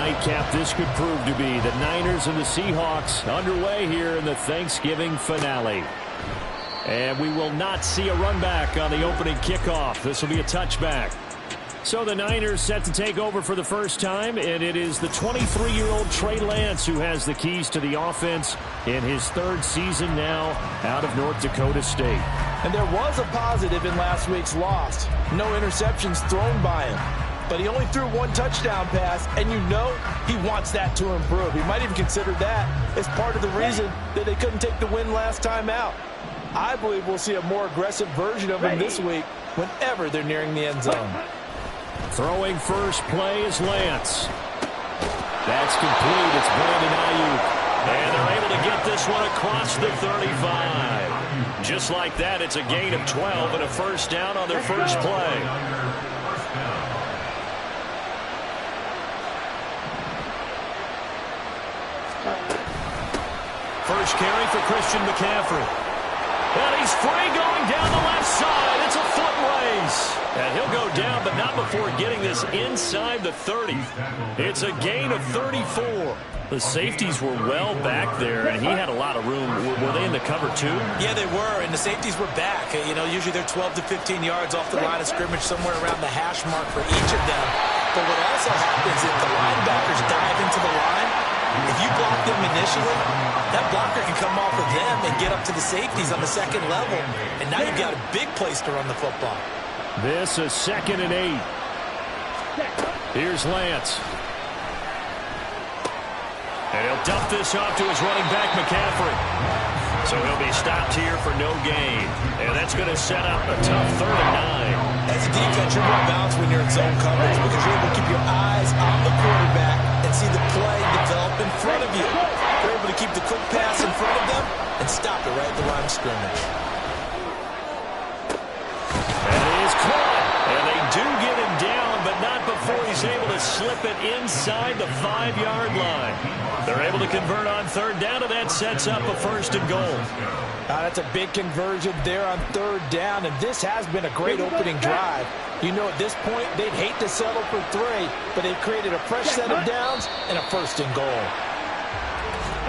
nightcap this could prove to be. The Niners and the Seahawks underway here in the Thanksgiving finale. And we will not see a run back on the opening kickoff. This will be a touchback. So the Niners set to take over for the first time, and it is the 23-year-old Trey Lance who has the keys to the offense in his third season now out of North Dakota State. And there was a positive in last week's loss. No interceptions thrown by him. But he only threw one touchdown pass, and you know he wants that to improve. He might even consider that as part of the reason that they couldn't take the win last time out. I believe we'll see a more aggressive version of him this week whenever they're nearing the end zone. Throwing first play is Lance. That's complete. It's Brandon Ayuk. And they're able to get this one across the 35. Just like that, it's a gain of 12 and a first down on their first play. First carry for Christian McCaffrey. And he's free going down the left side. It's a foot race. And he'll go down, but not before getting this inside the 30. It's a gain of 34. The safeties were well back there, and he had a lot of room. Were they in the cover too? Yeah, they were, and the safeties were back. You know, usually they're 12 to 15 yards off the line of scrimmage, somewhere around the hash mark for each of them. But what also happens is the linebackers dive into the line. If you block them initially, that blocker can come off of them and get up to the safeties on the second level. And now you've got a big place to run the football. This is 2nd and 8. Here's Lance. And he'll dump this off to his running back, McCaffrey. So he'll be stopped here for no gain. And that's going to set up a tough 3rd and 9. As a defense, you're more balanced when you're in zone coverage because you're able to keep your eyes on the quarterback and see the play develop in front of you. You're able to keep the quick pass in front of them and stop it right at the line of scrimmage. And it is caught. And they do get him down, but not before he's able to slip it inside the 5-yard line. They're able to convert on 3rd down, and that sets up a 1st and goal. That's a big conversion there on 3rd down, and this has been a great opening drive. You know, at this point, they'd hate to settle for 3, but they've created a fresh set of downs and a 1st and goal.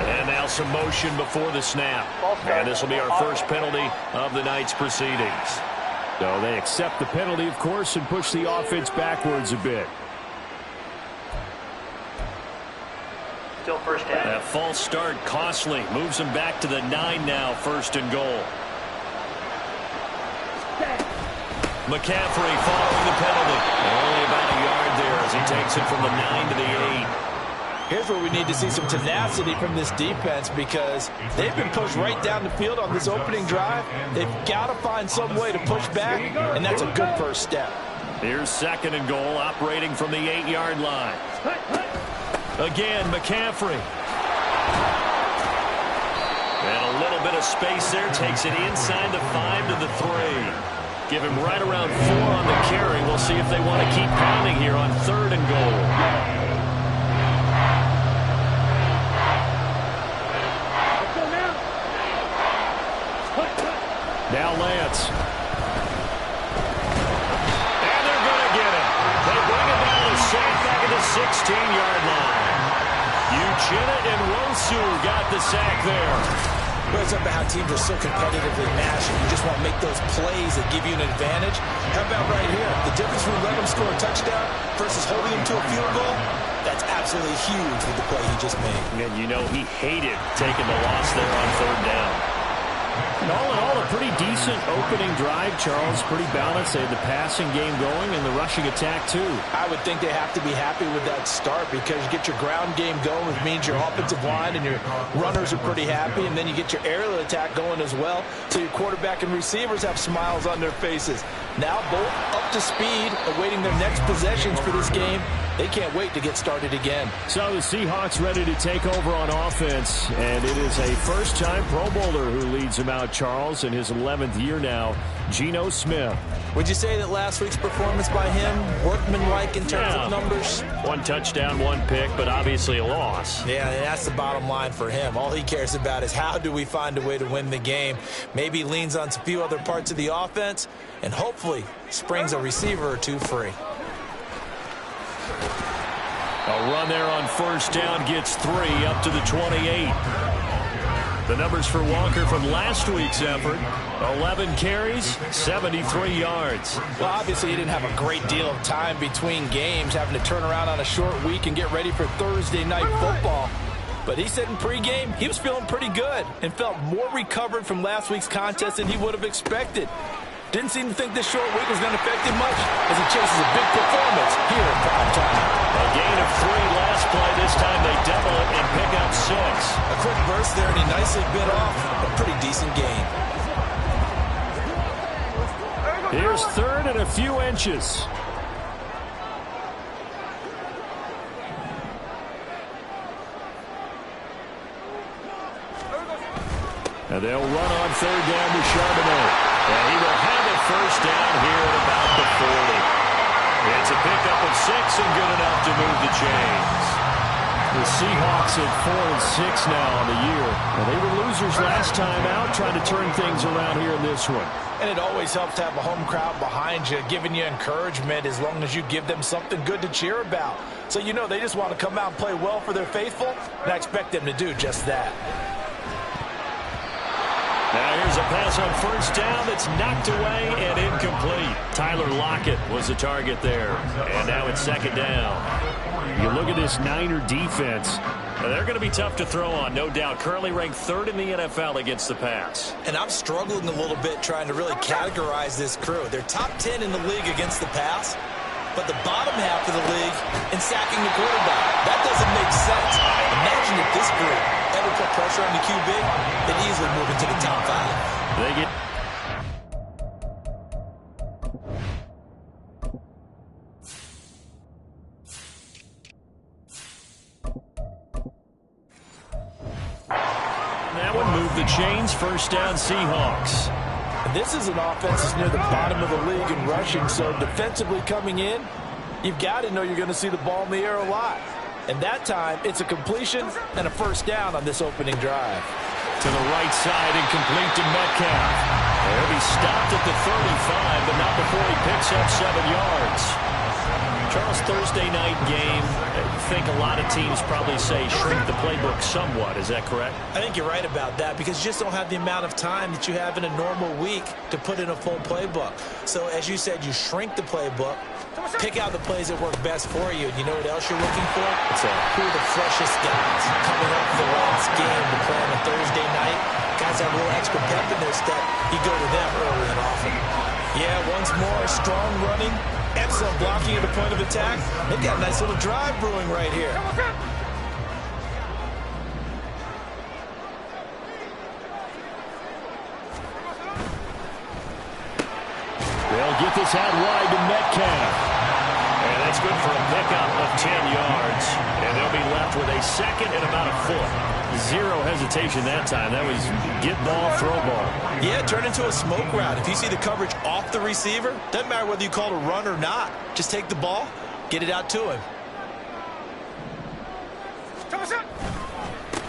And now some motion before the snap. And this will be our first penalty of the night's proceedings. So they accept the penalty, of course, and push the offense backwards a bit. Still first down. That false start costly. Moves them back to the 9 now, 1st and goal. McCaffrey following the penalty. Only about a yard there as he takes it from the 9 to the 8. Here's where we need to see some tenacity from this defense because they've been pushed right down the field on this opening drive. They've got to find some way to push back, and that's a good first step. Here's 2nd and goal, operating from the 8-yard line. Again, McCaffrey. And a little bit of space there. Takes it inside the 5 to the 3. Give him right around 4 on the carry. We'll see if they want to keep pounding here on 3rd and goal. Now Lance. And they're going to get him. They bring it down to sack back at the 16-yard line. Uchenna and Rosu got the sack there. Well, it's about how teams are so competitively matched, and you just want to make those plays that give you an advantage. How about right here? The difference between letting them score a touchdown versus holding them to a field goal, that's absolutely huge with the play he just made. And you know he hated taking the loss there on 3rd down. And all in all, a pretty decent opening drive, Charles. Pretty balanced. They had the passing game going and the rushing attack, too. I would think they have to be happy with that start because you get your ground game going, which means your offensive line and your runners are pretty happy, and then you get your aerial attack going as well, so your quarterback and receivers have smiles on their faces. Now both up to speed, awaiting their next possessions for this game. They can't wait to get started again. So the Seahawks ready to take over on offense, and it is a first-time Pro Bowler who leads them out, Charles, in his 11th year now, Geno Smith. Would you say that last week's performance by him, workmanlike in terms of numbers? 1 touchdown, 1 pick, but obviously a loss. Yeah, and that's the bottom line for him. All he cares about is how do we find a way to win the game. Maybe leans on a few other parts of the offense, and hopefully springs a receiver or 2 free. A run there on first down gets 3 up to the 28. The numbers for Walker from last week's effort: 11 carries, 73 yards. Well, obviously he didn't have a great deal of time between games, having to turn around on a short week and get ready for Thursday night football. But he said in pregame he was feeling pretty good and felt more recovered from last week's contest than he would have expected. Didn't seem to think this short week was going to affect him much as he chases a big performance here in prime time. A gain of 3 last play. This time they double it and pick up 6. A quick burst there, and he nicely bit off a pretty decent gain. Here's 3rd and a few inches. And they'll run on 3rd down to Charbonnet. And he will have it first down here at about the 40. It's a pickup of 6 and good enough to move the chains. The Seahawks at 4-6 now on the year. Well, they were losers last time out, trying to turn things around here in this one. And it always helps to have a home crowd behind you, giving you encouragement as long as you give them something good to cheer about. So you know they just want to come out and play well for their faithful, and I expect them to do just that. Now here's a pass on first down that's knocked away and incomplete. Tyler Lockett was the target there. And now it's 2nd down. You look at this Niner defense. They're going to be tough to throw on, no doubt. Currently ranked 3rd in the NFL against the pass. And I'm struggling a little bit trying to really categorize this crew. They're top 10 in the league against the pass, but the bottom half of the league in sacking the quarterback. That doesn't make sense. Imagine if this group ever put pressure on the QB, they'd easily move into the top 5. They get... That would move the chains. First down, Seahawks. This is an offense that's near the bottom of the league in rushing, so defensively coming in, you've got to know you're going to see the ball in the air a lot. And that time, it's a completion and a first down on this opening drive. To the right side and complete to Metcalf. He'll be stopped at the 35, but not before he picks up 7 yards. Charles, Thursday night game, I think a lot of teams probably say shrink the playbook somewhat. Is that correct? I think you're right about that because you just don't have the amount of time that you have in a normal week to put in a full playbook. So as you said, you shrink the playbook, pick out the plays that work best for you. And you know what else you're looking for? Who are the freshest guys coming up for the last game to play on a Thursday night? Guys have a little extra pep in their step. You go to them early and often. Yeah, once more, strong running. Excellent blocking at the point of attack. They've got a nice little drive brewing right here. They'll get this out wide to Metcalf. And that's good for a pickup of 10 yards. And they'll be left with a 2nd and about a foot. Zero hesitation that time. That was get ball, throw ball. Yeah, turn into a smoke route. If you see the coverage off the receiver, doesn't matter whether you call it a run or not. Just take the ball, get it out to him.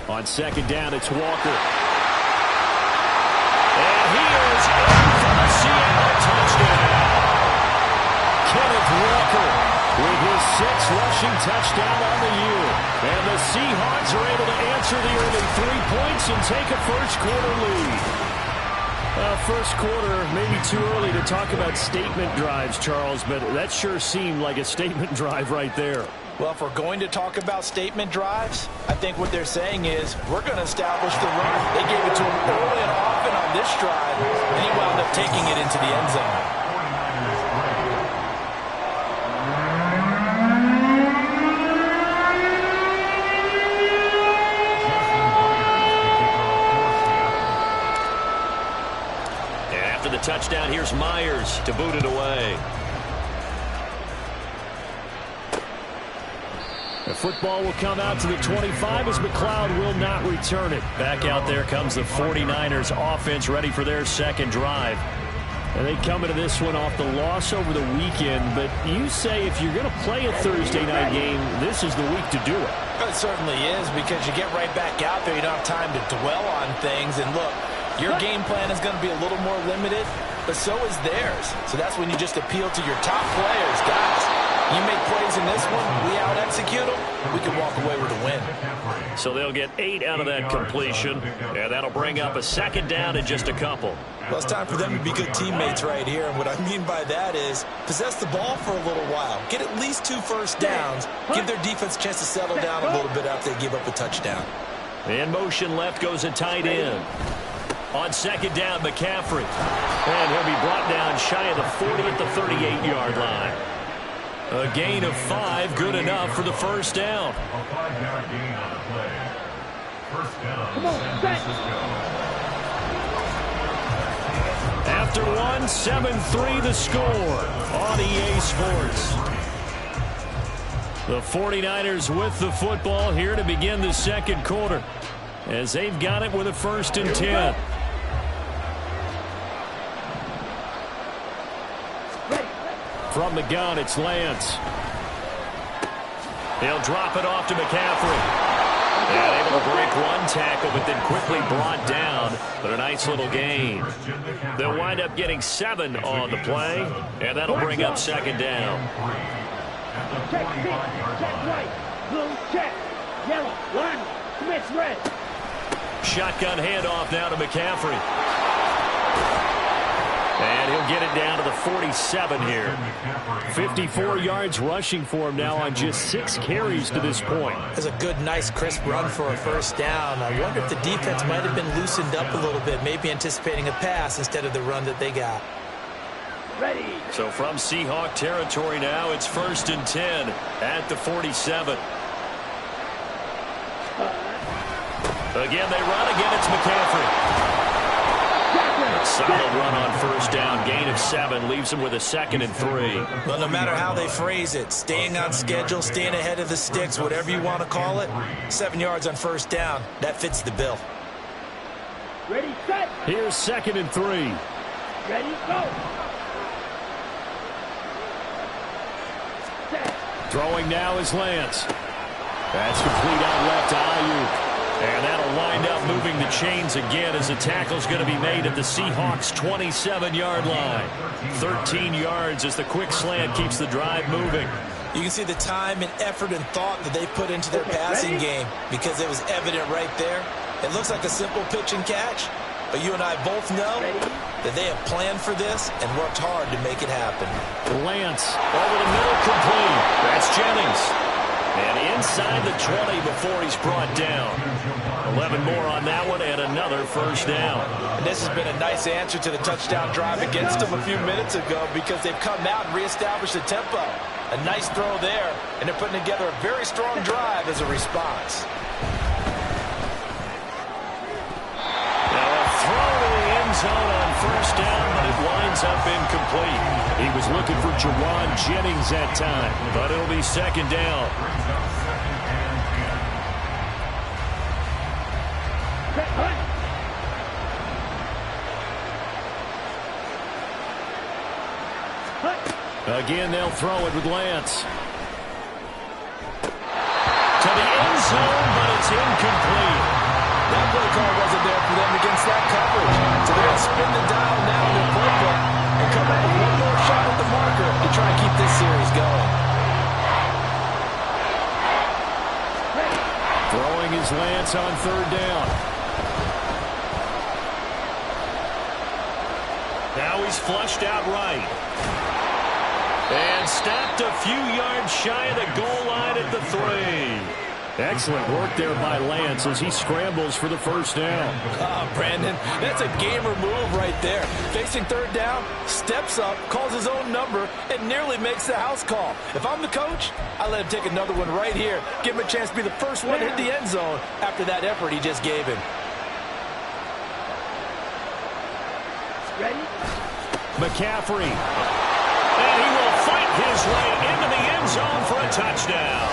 On 2nd down, it's Walker. And he is in for the Seattle touchdown. Kenneth Walker with his 6th rushing touchdown on the year. And the Seahawks are able to answer the early 3 points and take a first-quarter lead. First quarter, maybe too early to talk about statement drives, Charles, but that sure seemed like a statement drive right there. Well, if we're going to talk about statement drives, I think what they're saying is we're going to establish the run. They gave it to him early and often on this drive, and he wound up taking it into the end zone. The touchdown, here's Myers to boot it away. The football will come out to the 25 as McLeod will not return it. Back out there comes the 49ers offense ready for their 2nd drive. And they come into this one off the loss over the weekend, but you say if you're going to play a Thursday night game, this is the week to do it. It certainly is because you get right back out there. You don't have time to dwell on things. And look, your game plan is going to be a little more limited, but so is theirs. So that's when you just appeal to your top players. Guys, You make plays in this one, we out-execute them, we can walk away with a win. So they'll get 8 out of that completion, and that'll bring up a second down in just a couple. Well, it's time for them to be good teammates right here, and what I mean by that is possess the ball for a little while, get at least 2 first downs, give their defense a chance to settle down a little bit after they give up a touchdown. In motion left goes a tight end. On second down, McCaffrey. And he'll be brought down shy of the 40 at the 38-yard line. A gain of 5, good enough for the first down. A 5-yard gain on the play. First down, San Francisco. After 1, 7-3 the score on EA Sports. The 49ers with the football here to begin the second quarter, as they've got it with a 1st and 10. From the gun, it's Lance. He'll drop it off to McCaffrey. And able to break one tackle, but then quickly brought down. But a nice little gain. They'll wind up getting 7 on the play, and that'll bring up second down. Check right, blue check, yellow, line, Smith red. Shotgun handoff now to McCaffrey. And he'll get it down to the 47 here. 54 yards rushing for him now on just 6 carries to this point. It's a good, nice, crisp run for a first down. I wonder if the defense might have been loosened up a little bit, maybe anticipating a pass instead of the run that they got. Ready. So from Seahawk territory now, it's 1st and 10 at the 47. Again, they run. Again, it's McCaffrey. Solid run on first down. Gain of 7 leaves them with a 2nd and 3. Well, no matter how they phrase it, staying on schedule, staying ahead of the sticks, whatever you want to call it, 7 yards on first down, that fits the bill. Ready, set. Here's 2nd and 3. Ready, go. Set. Throwing now is Lance. That's complete out left to Ayuk. And that'll wind up moving the chains again as the tackle's going to be made at the Seahawks' 27-yard line. 13 yards as the quick slant keeps the drive moving. You can see the time and effort and thought that they put into their passing game because it was evident right there. It looks like a simple pitch and catch, but you and I both know that they have planned for this and worked hard to make it happen. Lance over the middle, complete. That's Jennings. And inside the 20 before he's brought down. 11 more on that one and another first down. And this has been a nice answer to the touchdown drive against them a few minutes ago because they've come out and reestablished the tempo. A nice throw there, and they're putting together a very strong drive as a response. Now a throw to the end zone on first down, but it winds up incomplete. He was looking for Jawan Jennings that time, but it'll be second down. Again, they'll throw it with Lance. To the end zone, but it's incomplete. That play call wasn't there for them against that coverage. So they're going to spin the dial now in their playbook and come up with one more shot at the marker to try and keep this series going. Throwing his Lance on third down. Now he's flushed out right. And stopped a few yards shy of the goal line at the 3. Excellent work there by Lance as he scrambles for the first down. Brandon, that's a gamer move right there. Facing third down, steps up, calls his own number, and nearly makes the house call. If I'm the coach, I let him take another one right here. Give him a chance to be the first one to hit the end zone after that effort he just gave him. Ready? McCaffrey. And he will fight his way into the end zone for a touchdown.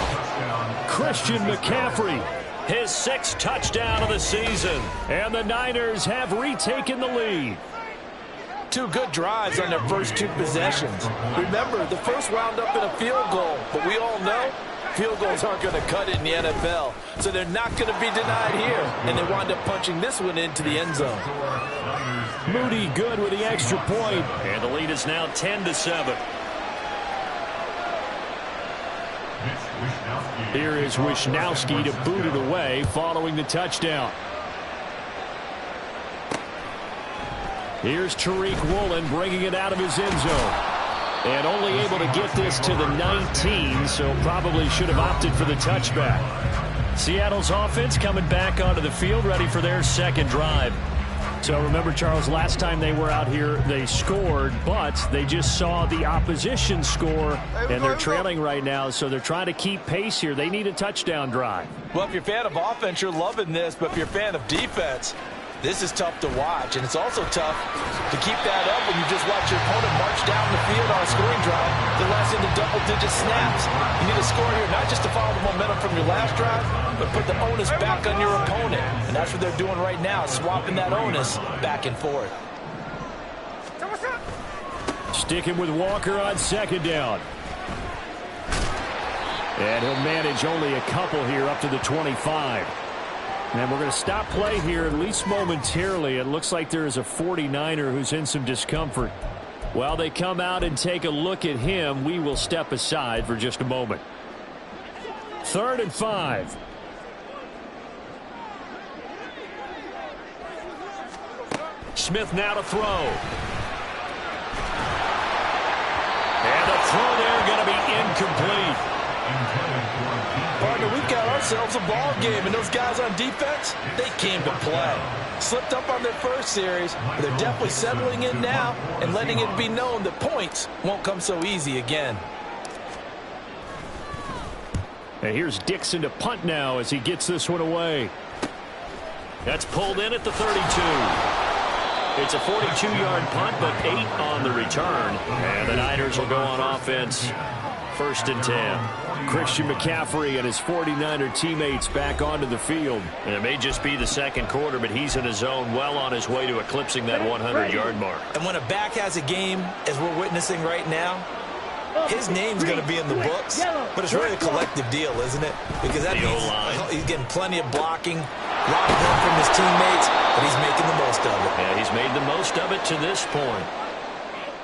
Christian McCaffrey, his 6th touchdown of the season. And the Niners have retaken the lead. 2 good drives on their first 2 possessions. Remember, the first wound up in a field goal, but we all know field goals aren't going to cut it in the NFL. So they're not going to be denied here, and they wind up punching this one into the end zone. Moody good with the extra point. And the lead is now 10-7. Here is Wisnowski to boot it away following the touchdown. Here's Tariq Woolen bringing it out of his end zone. And only able to get this to the 19, so probably should have opted for the touchback. Seattle's offense coming back onto the field, ready for their second drive. So remember, Charles, last time they were out here, they scored, but they just saw the opposition score, and they're trailing right now, so they're trying to keep pace here. They need a touchdown drive. Well, if you're a fan of offense, you're loving this, but if you're a fan of defense, this is tough to watch, and it's also tough to keep that up when you just watch your opponent march down the field on a scoring drive that lasts into double-digit snaps. You need to score here, not just to follow the momentum from your last drive, but put the onus back on your opponent. And that's what they're doing right now, swapping that onus back and forth. Sticking with Walker on second down. And he'll manage only a couple here up to the 25. And we're going to stop play here, at least momentarily. It looks like there is a 49er who's in some discomfort. While they come out and take a look at him, we will step aside for just a moment. 3rd and 5. Smith now to throw. And the throw there going to be incomplete. Partner, we've got ourselves a ball game, and those guys on defense, they came to play. Slipped up on their first series, but they're definitely settling in now and letting it be known that points won't come so easy again. And here's Dixon to punt now as he gets this one away. That's pulled in at the 32. It's a 42-yard punt, but 8 on the return. And the Niners will go on offense. 1st and 10. Christian McCaffrey and his 49er teammates back onto the field. And it may just be the second quarter, but he's in his zone, well on his way to eclipsing that 100-yard mark. And when a back has a game, as we're witnessing right now, his name's going to be in the books, but it's really a collective deal, isn't it? Because that means he's getting plenty of blocking, a lot of help from his teammates, but he's making the most of it. Yeah, he's made the most of it to this point.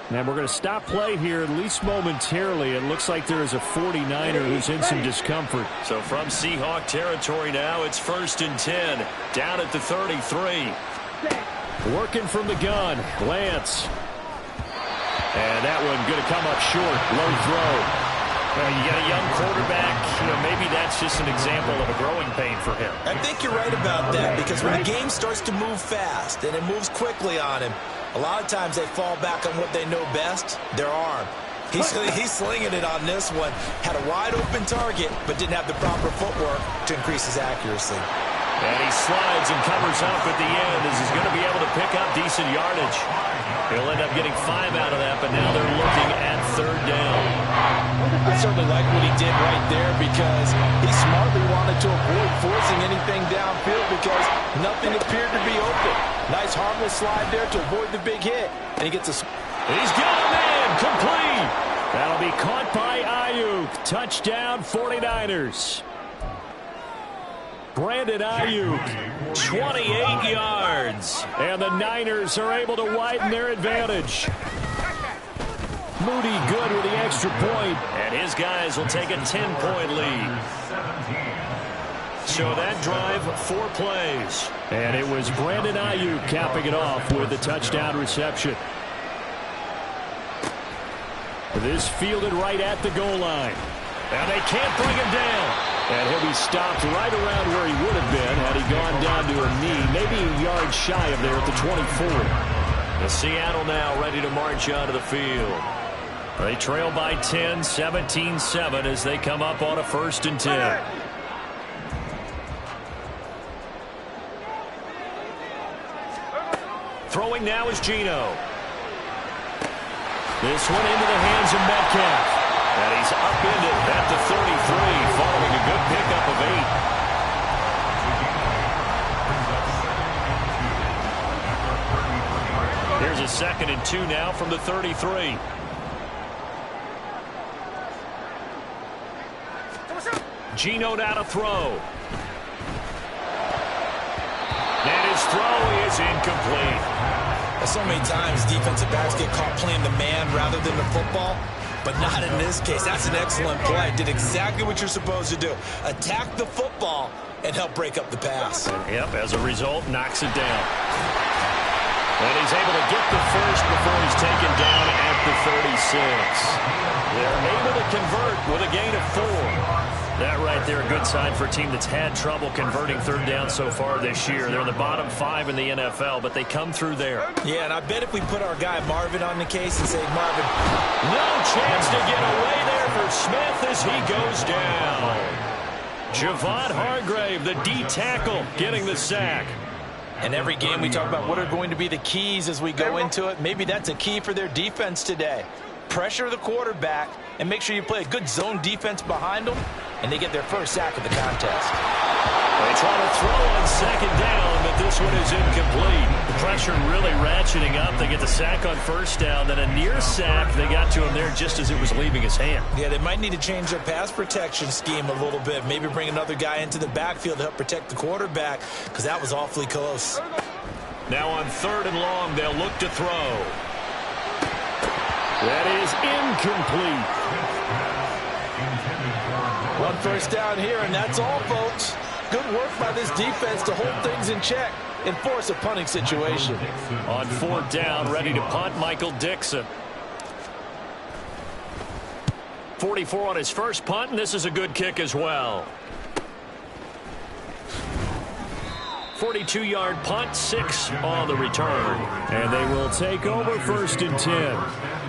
And we're going to stop play here, at least momentarily. It looks like there is a 49er who's in some discomfort. So from Seahawk territory now, it's 1st and 10. Down at the 33. Working from the gun, Lance. And that one going to come up short. Low throw. You got a young quarterback. Maybe that's just an example of a growing pain for him. I think you're right about that, because when the game starts to move fast and it moves quickly on him, a lot of times they fall back on what they know best, their arm. He's slinging it on this one. Had a wide open target, but didn't have the proper footwork to increase his accuracy. And he slides and covers up at the end as he's going to be able to pick up decent yardage. He'll end up getting 5 out of that, but now they're looking at 3rd down. I certainly like what he did right there, because he smartly wanted to avoid forcing anything downfield because nothing appeared to be open. Nice harmless slide there to avoid the big hit. And he gets a... He's got a man, complete. That'll be caught by Ayuk. Touchdown 49ers. Brandon Ayuk, 28 yards. And the Niners are able to widen their advantage. Moody good with the extra point. And his guys will take a 10-point lead. So that drive, 4 plays. And it was Brandon Ayuk capping it off with a touchdown reception. This fielded right at the goal line. And they can't bring him down. And he'll be stopped right around where he would have been had he gone down to a knee, maybe a yard shy of there at the 24. The Seattle now ready to march onto the field. They trail by 10, 17-7 as they come up on a 1st and 10. Throwing now is Geno. This one into the hands of Metcalf. And he's upended at the 33 following a good pickup of 8. Here's a 2nd and 2 now from the 33. Geno now to throw. And his throw is incomplete. So many times defensive backs get caught playing the man rather than the football. But not in this case. That's an excellent play. Did exactly what you're supposed to do. Attack the football and help break up the pass. Yep, as a result, knocks it down. And he's able to get the first before he's taken down at the 36. They're able to convert with a gain of 4. That right there, a good sign for a team that's had trouble converting third down so far this year. They're in the bottom 5 in the NFL, but they come through there. Yeah, and I bet if we put our guy Marvin on the case and say, Marvin, no chance to get away there for Smith as he goes down. Javon Hargrave, the D tackle, getting the sack. And every game we talk about what are going to be the keys as we go into it. Maybe that's a key for their defense today. Pressure the quarterback and make sure you play a good zone defense behind them, and they get their first sack of the contest. They try to throw on second down, but this one is incomplete. The pressure really ratcheting up. They get the sack on first down, then a near sack. They got to him there just as it was leaving his hand. Yeah, they might need to change their pass protection scheme a little bit. Maybe bring another guy into the backfield to help protect the quarterback, because that was awfully close. Now on 3rd and long, they'll look to throw. That is incomplete. One first down here, and that's all, folks. Good work by this defense to hold things in check and force a punting situation. On 4th down, ready to punt, Michael Dixon. 44 on his first punt, and this is a good kick as well. 42-yard punt, 6 on the return. And they will take over 1st and 10.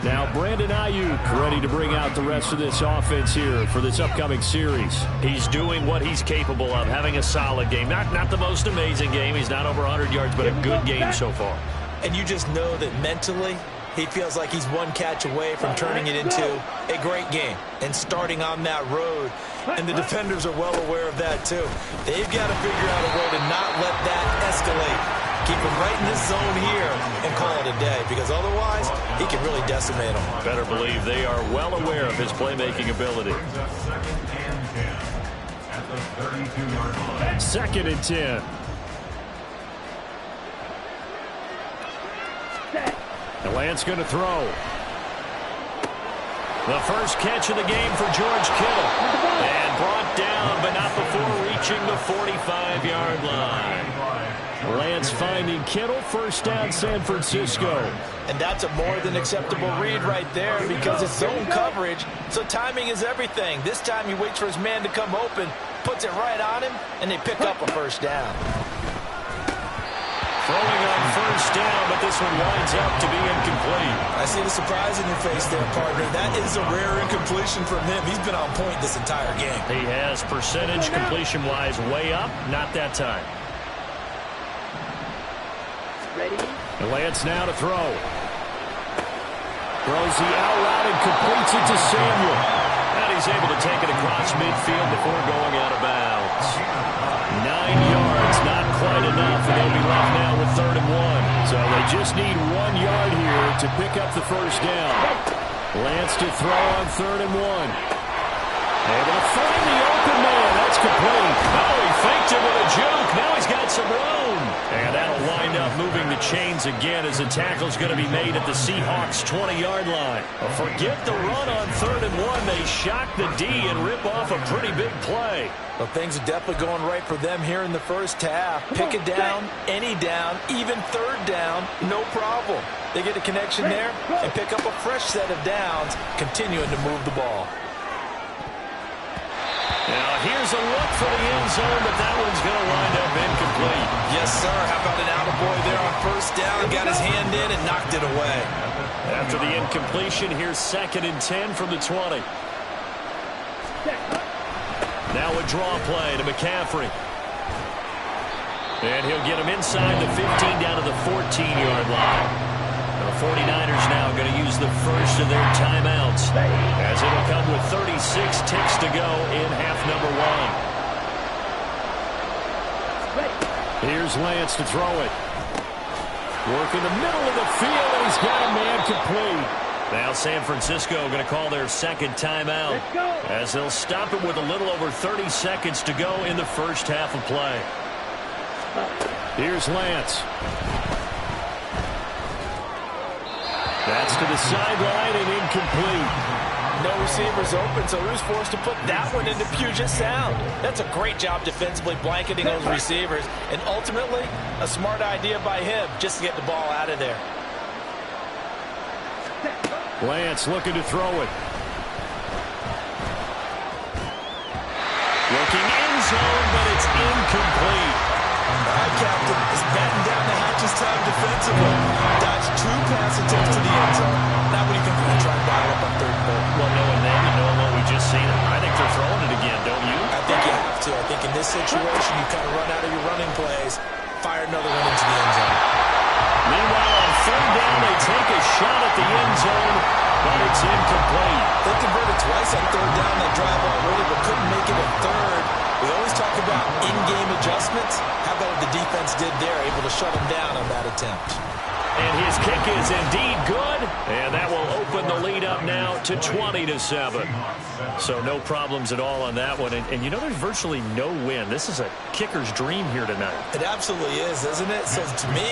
Now Brandon Ayuk ready to bring out the rest of this offense here for this upcoming series. He's doing what he's capable of, having a solid game. Not the most amazing game. He's not over 100 yards, but a good game so far. And you just know that mentally he feels like he's one catch away from turning it into a great game and starting on that road. And the defenders are well aware of that, too. They've got to figure out a way to not let that escalate. Keep him right in this zone here and call it a day, because otherwise he can really decimate them. Better believe they are well aware of his playmaking ability. 2nd and 10. And Lance going to throw. The first catch of the game for George Kittle. And brought down, but not before reaching the 45-yard line. Lance finding Kittle, first down San Francisco. And that's a more than acceptable read right there, because it's zone coverage, so timing is everything. This time he waits for his man to come open, puts it right on him, and they pick up a first down. Throwing on first down, but this one winds up to be incomplete. I see the surprise in your face there, partner. That is a rare incompletion from him. He's been on point this entire game. He has percentage completion-wise way up, not that time. Ready? And Lance now to throw. Throws the out route and completes it to Samuel. And he's able to take it across midfield before going out of bounds. 9 yards, not quite enough, and they'll be left now with 3rd and 1. So they just need 1 yard here to pick up the first down. Lance to throw on 3rd and 1. Able to find the open man. That's complete. Oh, he faked it with a juke. Now he's got some room. And that'll wind up moving the chains again as the tackle's going to be made at the Seahawks' 20-yard line. Forget the run on 3rd and 1. They shock the D and rip off a pretty big play. Well, things are definitely going right for them here in the first half. Pick it down, any down, even 3rd down, no problem. They get a connection there and pick up a fresh set of downs, continuing to move the ball. Now here's a look for the end zone, but that one's going to wind up incomplete. Yes, sir. How about an attaboy there on first down? Got his hand in and knocked it away. After the incompletion, here's 2nd and 10 from the 20. Now a draw play to McCaffrey. And he'll get him inside the 15 down to the 14-yard line. The 49ers now going to use the first of their timeouts, as it'll come with 36 ticks to go in half number 1. Here's Lance to throw it. Work in the middle of the field, and he's got a man complete. Now San Francisco going to call their 2nd timeout, as they'll stop it with a little over 30 seconds to go in the first half of play. Here's Lance. That's to the sideline and incomplete. No receivers open, so he was forced to put that one into Puget Sound. That's a great job defensively blanketing those receivers, and ultimately, a smart idea by him just to get the ball out of there. Lance looking to throw it. Looking in zone, but it's incomplete. All right, Captain, it's batten down the hatches time defensively. Dodged 2 pass attempts to the end zone. Now what do you think we're going to try and dial up on 3rd and 4? Well, knowing them and knowing what we just seen, I think they're throwing it again, don't you? I think you have to. I think in this situation, you kind of run out of your running plays, fire another one into the end zone. Meanwhile, on 3rd down, they take a shot at the end zone, but it's incomplete. They converted twice on 3rd down that drive already, but couldn't make it a 3rd. We always talk about in-game adjustments. How about what the defense did there, able to shut them down on that attempt? And his kick is indeed good, and that will open the lead up now to 20-7. So no problems at all on that one. And you know, there's virtually no win. This is a kicker's dream here tonight. It absolutely is, isn't it? So to me,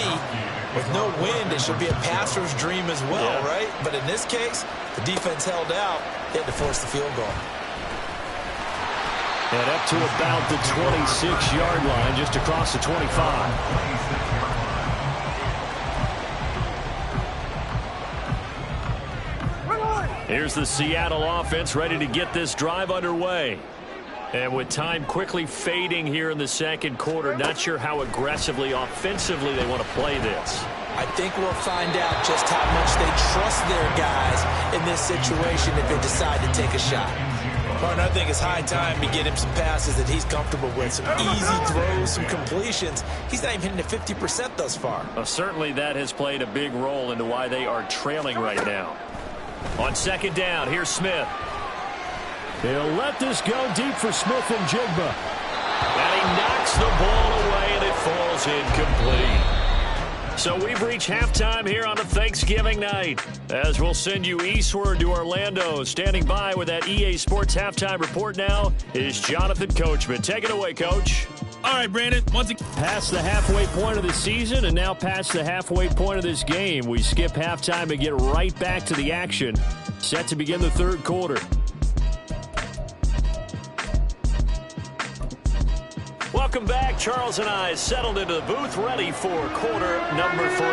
with no win, it should be a passer's dream as well, right? But in this case, the defense held out. They had to force the field goal. And up to about the 26-yard line, just across the 25. Here's the Seattle offense ready to get this drive underway. And with time quickly fading here in the 2nd quarter, not sure how aggressively, offensively they want to play this. I think we'll find out just how much they trust their guys in this situation if they decide to take a shot. Martin, I think it's high time to get him some passes that he's comfortable with, some easy throws, some completions. He's not even hitting at 50% thus far. Certainly that has played a big role into why they are trailing right now. On 2nd down, here's Smith. He'll let this go deep for Smith and Jigba. And he knocks the ball away, and it falls incomplete. So we've reached halftime here on a Thanksgiving night. As we'll send you eastward to Orlando. Standing by with that EA Sports halftime report now is Jonathan Coachman. Take it away, Coach. All right, Brandon. Once again, past the halfway point of the season and now past the halfway point of this game. We skip halftime and get right back to the action. Set to begin the 3rd quarter. Welcome back. Charles and I settled into the booth, ready for quarter number 3.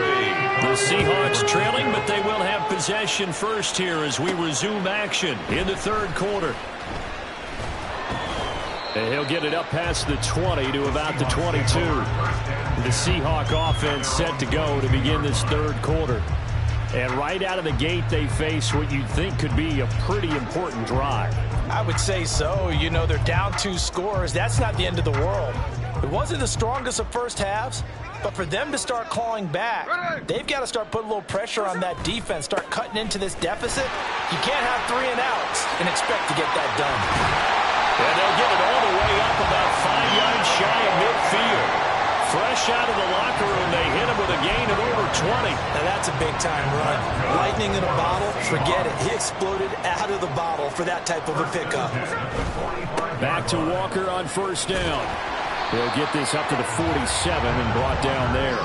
The Seahawks trailing, but they will have possession first here as we resume action in the 3rd quarter. And he'll get it up past the 20 to about the 22. The Seahawk offense set to go to begin this 3rd quarter. And right out of the gate, they face what you'd think could be a pretty important drive. I would say so. You know, they're down 2 scores. That's not the end of the world. It wasn't the strongest of first halves, but for them to start clawing back, they've got to start putting a little pressure on that defense, start cutting into this deficit. You can't have 3 and outs and expect to get that done. And they'll get it all the way up about 5 yards shy of midfield. Fresh out of the locker room, they hit him with a gain of over 20. Now that's a big-time run. Lightning in a bottle, forget it. He exploded out of the bottle for that type of a pickup. Back to Walker on 1st down. He'll get this up to the 47 and brought down there.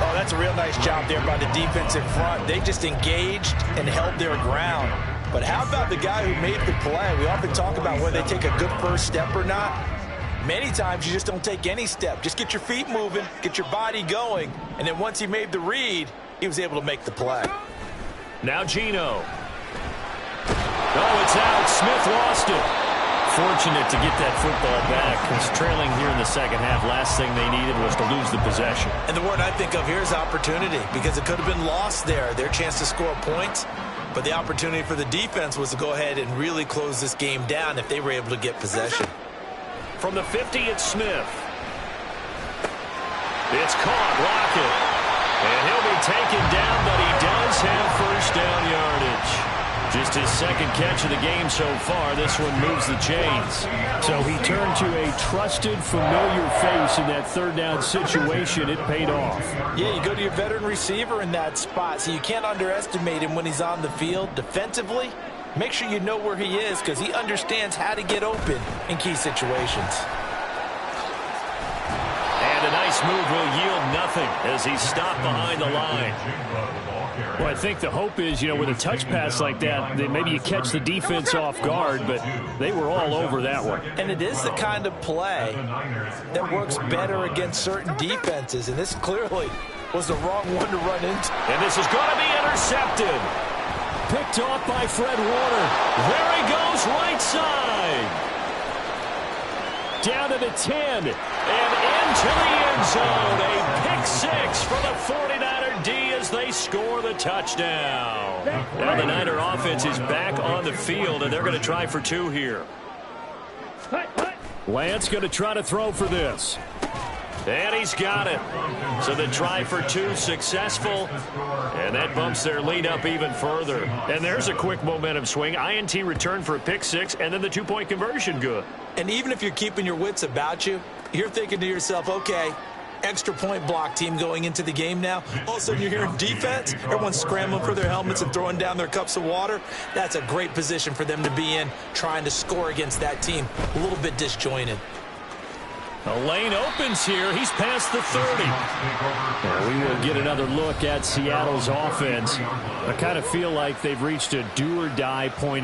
Oh, that's a real nice job there by the defensive front. They just engaged and held their ground. But how about the guy who made the play? We often talk about whether they take a good first step or not. Many times you just don't take any step. Just get your feet moving, get your body going, and then once he made the read, he was able to make the play. Now Geno. Oh, it's out. Smith lost it. Fortunate to get that football back. Because trailing here in the 2nd half, last thing they needed was to lose the possession. And the word I think of here is opportunity, because it could have been lost there. Their chance to score points. But the opportunity for the defense was to go ahead and really close this game down if they were able to get possession. From the 50, it's Smith. It's caught. Lockett. And he'll be taken down, but he does have 1st down yardage. Just his 2nd catch of the game so far. This one moves the chains. So he turned to a trusted, familiar face in that 3rd down situation. It paid off. Yeah, you go to your veteran receiver in that spot, so you can't underestimate him when he's on the field. Defensively, make sure you know where he is because he understands how to get open in key situations. And a nice move will yield as he's stopped behind the line. Well, I think the hope is, with a touch pass like that maybe you catch the defense off guard, but they were all over that one. And it is the kind of play that works better against certain defenses, and this clearly was the wrong one to run into. And this is going to be intercepted. Picked off by Fred Warner. There he goes, right side. Down to the 10, and into the end zone. A pick six for the 49er D as they score the touchdown. Now the Niner offense is back on the field, and they're going to try for two here. Lance going to try to throw for this. And he's got it. So the try for two successful, and that bumps their lead up even further. And there's a quick momentum swing. INT return for a pick six, and then the two-point conversion good. And even if you're keeping your wits about you, you're thinking to yourself, okay, extra point block team going into the game now. All of a sudden you're hearing defense. Everyone's scrambling for their helmets and throwing down their cups of water. That's a great position for them to be in, trying to score against that team. A little bit disjointed. A lane opens here. He's past the 30. Well, we will get another look at Seattle's offense. I kind of feel like they've reached a do-or-die point.